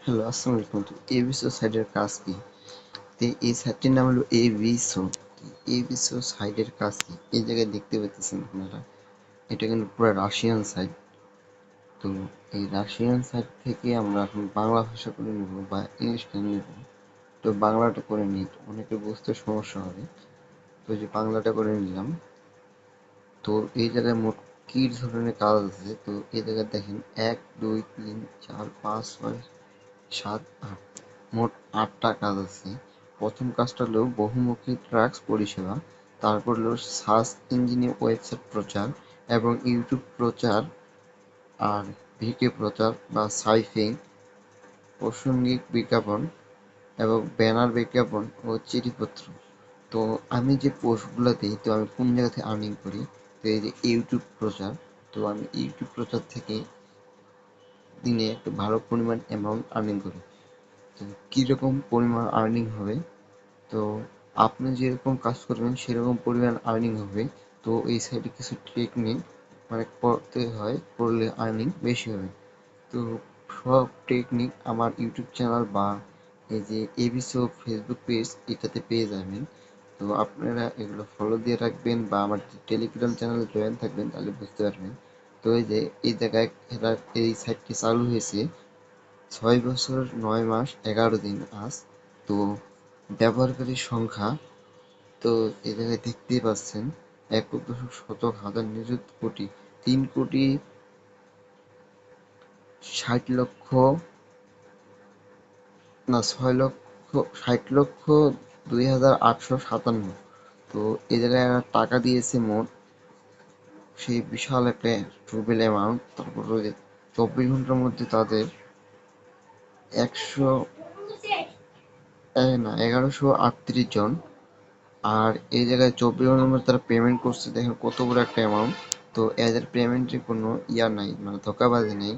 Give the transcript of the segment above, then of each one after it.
Hello, আসসালামু আলাইকুম। তো এবিসো সাইটের কাজ কি? তো এই সাইটটির নাম হলো এবিসো। এবিসো সাইটের কাজ কি? এই জায়গায় দেখতে পাচ্ছেন আপনারা, এটা কিন্তু পুরো রাশিয়ান সাইট। তো এই রাশিয়ান সাইট থেকে আমরা এখন বাংলা ভাষা করে নেব বা ইংলিশটা নেব। তো বাংলাটা করে নিই, অনেকে বুঝতে সমস্যা হবে। তো যে বাংলাটা করে নিলাম। তো এই জায়গায় মোট কি ধরনের কাজ আছে? তো এই জায়গায় দেখেন ১, ২, ৩, ৪, ৫, ৬, ৭, ৮, মোট ৮টা কাজ আছে। প্রথম কাজটা হলো বহুমুখী ট্র্যাক্স পরিষেবা, তারপর হলো সার্চ ইঞ্জিনে ওয়েবসাইট প্রচার এবং ইউটিউব প্রচার, আর ভিডিও প্রচার বা সাইফিং, প্রাসঙ্গিক বিজ্ঞাপন এবং ব্যানার বিজ্ঞাপন ও চিঠিপত্র। তো আমি যে পোস্টগুলো দিই, তো আমি কোন জায়গা থেকে আর্নিং করি? তো এই যে ইউটিউব প্রচার, তো আমি ইউটিউব প্রচার থেকে দিনে একটু ভালো পরিমাণ অ্যামাউন্ট আর্নিং করি। তো কীরকম পরিমাণ আর্নিং হবে? তো আপনি যেরকম কাজ করবেন সেরকম পরিমাণ আর্নিং হবে। তো এই সাইডে কিছু টেকনিক মানে পড়তে হয়, পড়লে আর্নিং বেশি হবে। তো সব টেকনিক আমার ইউটিউব চ্যানেল বা এই যে এবিসো ফেসবুক পেজ এটাতে পেয়ে যাবেন। তো আপনারা এগুলো ফলো দিয়ে রাখবেন বা আমার টেলিগ্রাম চ্যানেলে জয়েন থাকবেন, তাহলে বুঝতে পারবেন। তো এই যে এই জায়গায় এরা এই সাইটটি চালু হয়েছে ৬ বছর ৯ মাস ১১ দিন আজ। তো ব্যবহারকারীর সংখ্যা, তো এই জায়গায় দেখতেই পাচ্ছেন ১,০০,০০,০০০ নিযুত কোটি, ৩,৬০,০০,০০০, না ৬,৬০,০০,০০২,৮৫৭। তো এই জায়গায় টাকা দিয়েছে মোট সেই বিশাল একটা ট্রুবেল অ্যামাউন্ট। তারপর ওই যে ২৪ ঘন্টার মধ্যে তাদের ১১৩৮ জন। আর এই জায়গায় ২৪ ঘন্টার মধ্যে তারা পেমেন্ট করছে, দেখেন কত বড় একটা অ্যামাউন্ট। তো এদের পেমেন্টের কোনো ইয়া নাই, মানে ধোঁকাবাজি নেই।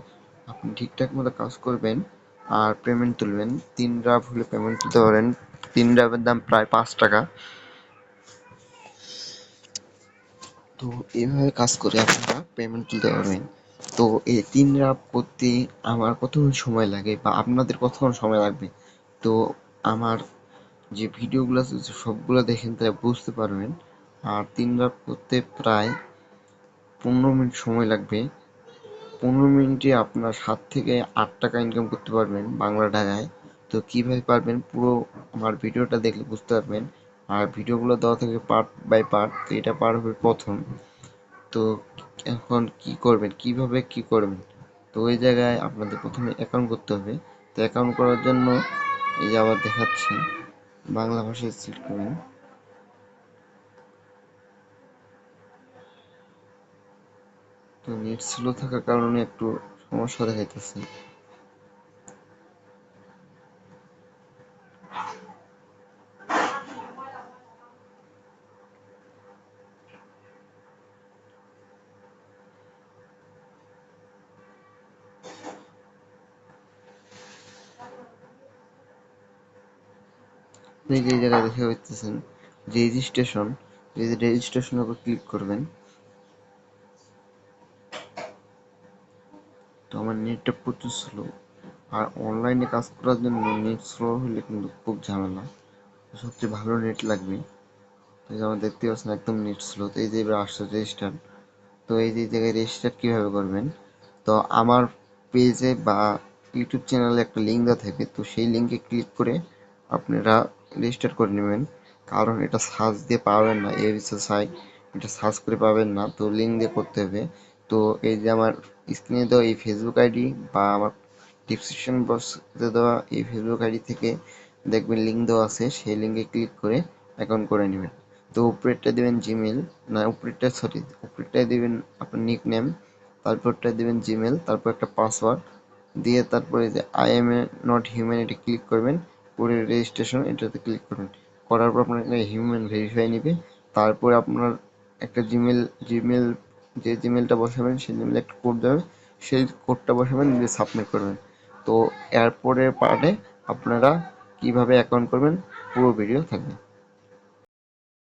আপনি ঠিকঠাক মতো কাজ করবেন আর পেমেন্ট তুলবেন। ৩ রাব হলে পেমেন্ট তুলতে পারেন। ৩ রাবের দাম প্রায় ৫ টাকা। তো এইভাবে কাজ করে আপনারা পেমেন্ট তুলতে পারবেন। তো এই ৩ রাব করতে আমার কতক্ষণ সময় লাগে বা আপনাদের কতক্ষণ সময় লাগবে? তো আমার যে ভিডিওগুলো আছে সবগুলো দেখেন, তাহলে বুঝতে পারবেন। আর ৩ রাব করতে প্রায় ১৫ মিনিট সময় লাগবে। ১৫ মিনিটে আপনার ৭ থেকে ৮ টাকা ইনকাম করতে পারবেন বাংলা টাকায়। তো কীভাবে পারবেন পুরো আমার ভিডিওটা দেখলে বুঝতে পারবেন। আর ভিডিওগুলো দেওয়া থাকে পার্ট বাই পার্ট, তো এটা পার হবে প্রথম। তো এখন কি করবেন, কিভাবে কি করবেন? তো ওই জায়গায় আপনাদের প্রথমে অ্যাকাউন্ট করতে হবে। তো অ্যাকাউন্ট করার জন্য এই যে আবার দেখাচ্ছি, বাংলা ভাষায় সিলেক্ট করবেন। তো নেট স্লো থাকার কারণে একটু সমস্যা দেখাইতেছে। আপনি যে জায়গায় দেখতে পাচ্ছেন রেজিস্ট্রেশন, এই যে রেজিস্ট্রেশনের উপর ক্লিক করবেন। তো আমার নেটটা প্রচুর স্লো, আর অনলাইনে কাজ করার জন্য নেট স্লো হলে কিন্তু খুব ঝামেলা। সবচেয়ে ভালো নেট লাগবে। তো এই যে আমার দেখতে পাচ্ছেন একদম নেট স্লো। তো এই যে এবার আসছে রেজিস্টার। তো এই যে জায়গায় রেজিস্টার কীভাবে করবেন? তো আমার পেজে বা ইউটিউব চ্যানেলে একটা লিঙ্ক দেওয়া থাকবে, তো সেই লিঙ্কে ক্লিক করে আপনারা রেজিস্টার করে নেবেন। কারণ এটা সার্চ দিয়ে পাবেন না, এবিসি সাইট এটা সার্চ করে পাবেন না, তো লিঙ্ক দিয়ে করতে হবে। তো এই যে আমার স্ক্রিনে দেওয়া এই ফেসবুক আইডি বা আমার ডিসক্রিপশন বক্সে দেওয়া এই ফেসবুক আইডি থেকে দেখবেন লিঙ্ক দেওয়া আছে, সেই লিঙ্কে ক্লিক করে অ্যাকাউন্ট করে নেবেন। তো উপরেরটা দেবেন জিমেল, না উপরেরটায় দেবেন আপনার নিক নেম, তারপরটা দেবেন জিমেল, তারপর একটা পাসওয়ার্ড দিয়ে তারপরে যে I M A not human এটা ক্লিক করবেন, করে রেজিস্ট্রেশন এটাতে ক্লিক করবেন। করার পর আপনার হিউম্যান ভেরিফাই নেবে। তারপরে আপনার একটা জিমেল যে জিমেলটা বসাবেন সেই জিমেলে একটা কোড যাবে, সেই কোডটা বসাবেন, দিয়ে সাবমিট করবেন। তো এরপরের পার্টে আপনারা কিভাবে অ্যাকাউন্ট করবেন পুরো ভিডিও থাকবে।